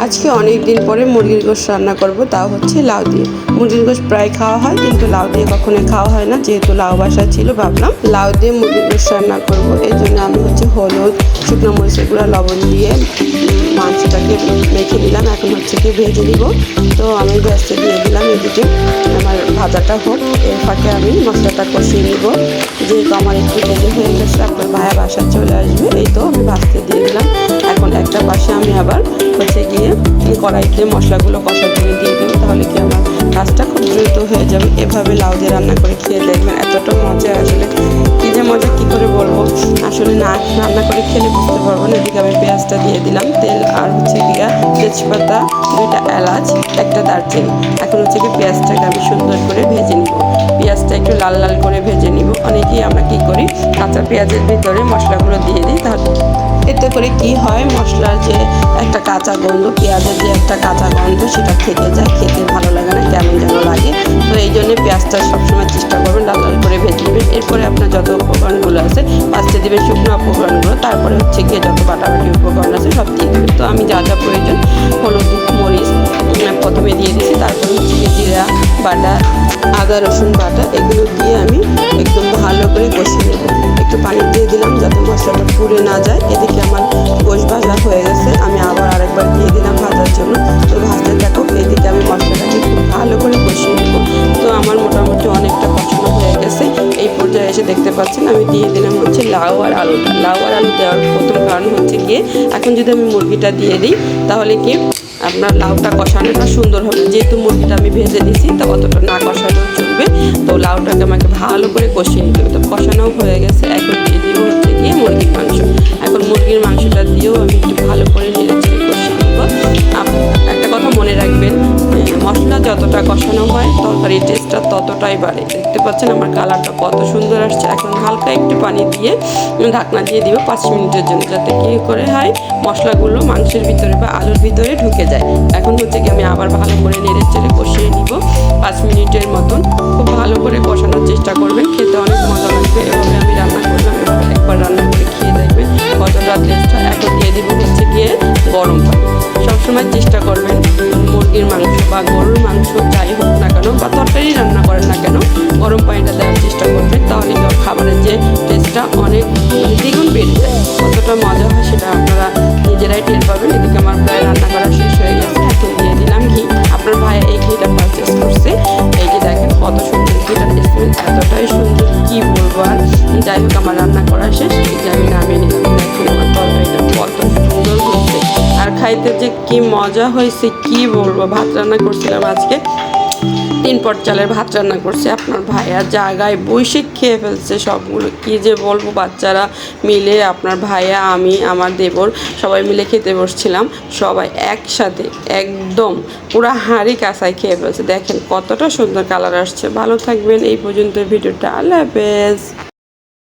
আজকে অনেক দিন পরে মুরগির গোশত রান্না করব, তাও হচ্ছে লাউ দিয়ে। মুরগির গোশত প্রায় খাওয়া হয়, কিন্তু লাউ দিয়ে কখনোই খাওয়া হয় না। যেহেতু লাউ বাসায় ছিল, ভাবলাম লাউ দিয়ে মুরগির গোশত রান্না করব। এই জন্য আমি হচ্ছে হলুদ, শুকনো মরিচের গুঁড়া, লবণ দিয়ে মাংসটাকে মেখে দিলাম। এখন হচ্ছে কি ভেজে দিব। তো আমি গ্যাসটা দিয়ে দিলাম, এদিকে আমার ভাজাটা হোক, এর ফাঁকে আমি মশলাটা কষিয়ে নিব। যেহেতু আমার একটু দেরি হয়ে গেছে, আপনার ভাইয়া বাসা চলে আসবে, এই তো আমি ভাজতে দিয়ে দিলাম। এখন একটা পাশে আমি আবার হচ্ছে গিয়ে কড়াইতে মশলাগুলো কষার জন্য দিয়ে দেবো, তাহলে কি আমার কাজটা খুব দ্রুত হয়ে যাবে। এভাবে লাউ দিয়ে রান্না করে খেয়ে দেখবেন, এতটা মজা। আসলে কী যে মজা, কী করে বলবো, আসলে না রান্না করে খেলে বুঝতে পারবো না। এদিকে আমি পেঁয়াজটা দিয়ে দিলাম, তেল আর হচ্ছে গিয়ে তেজপাতা, 2টা এলাচ, 1টা দারচিনি। এখন হচ্ছে গিয়ে পেঁয়াজটাকে আমি সুন্দর করে ভেজে নিব। পেঁয়াজটা একটু লাল লাল করে ভেজে নিব। অনেকেই আমরা কী করি, কাঁচা পেঁয়াজের ভিতরে মশলাগুলো দিয়ে দিই, তাহলে এতে করে কি হয়, মশলার যে একটা কাঁচা গন্ধ, পেঁয়াজের যে একটা কাঁচা গন্ধ, সেটা থেকে যায়, খেতে ভালো লাগে না, কেমন যেন লাগে। তো এই জন্যে পেঁয়াজটা সবসময় চেষ্টা করবেন লাল লাল করে ভেজে নেবেন। এরপরে আপনার যত উপকরণগুলো আছে ফার্স্টে দেবেন শুকনো উপকরণগুলো, তারপরে হচ্ছে গিয়ে যত বাটাবাটি উপকরণ আছে সব দিয়ে দেবেন। তো আমি যা যা প্রয়োজন, হলুদ, মরিচ প্রথমে দিয়ে দিয়েছি, তারপরে হচ্ছে গিয়ে জিরা বাটা, আদা রসুন বাটা, এগুলো দিয়ে আমি একদম ভালো করে কষিয়ে নেব। একটু পানি দিয়ে দিলাম যাতে মশলাটা পুড়ে না যায়। এদিকে আমার গোশ ভাজা হয়ে গেছে, আমি আবার আরেকবার দিয়ে দিলাম ভাজার জন্য। তো ভাজতে থাকুক, এদিকে আমি মশলাটাকে খুব ভালো করে কষিয়ে নেব। তো আমার মোটামুটি অনেকটা কষানো হয়ে গেছে। এই পর্যায়ে এসে দেখতে পাচ্ছেন আমি দিয়ে দিলাম হচ্ছে লাউ আর আলুটা। লাউ আর আলু দেওয়ার প্রথম কারণ হচ্ছে গিয়ে, এখন যদি আমি মুরগিটা দিয়ে দিই তাহলে কি আপনার লাউটা কষানোটা সুন্দর হবে। যেহেতু মুরগিটা আমি ভেজে দিয়েছি, তো অতটা না কষালেও চলবে। তো লাউটাকে আমাকে ভালো করে কষিয়ে নিতে হবে। তো কষানোও হয়ে গেছে, এখন দিয়ে দিব হচ্ছে গিয়ে মুরগির মাংস। এখন মুরগির মাংসটা দিয়েও আমি একটু ভালো করে নেড়ে চেড়ে কষিয়ে নিব। একটা কথা মনে রাখবেন, মশলা যতটা কষানো হয় তরকারির টেস্টটা ততটাই বাড়ে। দেখতে পাচ্ছেন আমার কালারটা কত সুন্দর আসছে। এখন হালকা একটু পানি দিয়ে ঢাকনা দিয়ে দিব 5 মিনিটের জন্য, যাতে কী করে হয় মশলাগুলো মাংসের ভিতরে বা আলুর ভিতরে ঢুকে যায়। এখন হচ্ছে কি আমি আবার ভালো করে নেড়ে চেড়ে কষিয়ে নিব 5 মিনিটের মতন। খুব ভালো করে কষানোর চেষ্টা করবেন, খেতে অনেক মজা লাগবে। এভাবে আমি রান্না করলাম, এভাবে একবার রান্না করে খেয়ে দেখবেন কতটা টেস্ট হয়। এখন দিয়ে দিব হচ্ছে গিয়ে গরম পানি। সবসময় চেষ্টা করবেন মুরগির মাংস বা গরুর মাংস যাই হোক না কেন, বা তরকারি রান্না করেন না কেন, গরম পানিটা দেওয়ার চেষ্টা করবেন, তাহলে খাবারের যে টেস্টটা অনেক দ্বিগুণ বেড়ে যায়। কতটা মজা হয় সেটা আপনারা নিজেরাই টের পাবেন। এদিকে আমার প্রায় রান্না করা শেষ হয়ে গেছে। এখন দিয়ে দিলাম ঘি। আপনার ভাই এই ঘিটা পারচেস করছে, এই যে দেখেন কত সুন্দর ঘিটার স্মেল, এতটাই সুন্দর কি বলবো আর। যাই হোক আমার রান্না করা শেষ, এই যে আমি নামিয়ে নিলাম। দেখেন আমার তরকারিটা কত সুন্দর হয়েছে, আর খাইতে যে কি মজা হয়েছে কি বলবো। ভাত রান্না করছিলাম আজকে, 3 পট চালের ভাত রান্না করছে। আপনার ভাইয়া জায়গায় বসে খেয়ে ফেলছে সবগুলো, কি যে বলবো। বাচ্চারা মিলে, আপনার ভাইয়া, আমি, আমার দেবর সবাই মিলে খেতে বসছিলাম, সবাই একসাথে একদম পুরা হাঁড়ি কাঁসায় খেয়ে ফেলছে। দেখেন কতটা সুন্দর কালার আসছে। ভালো থাকবেন, এই পর্যন্ত ভিডিওটা। আল্লাহ হাফেজ।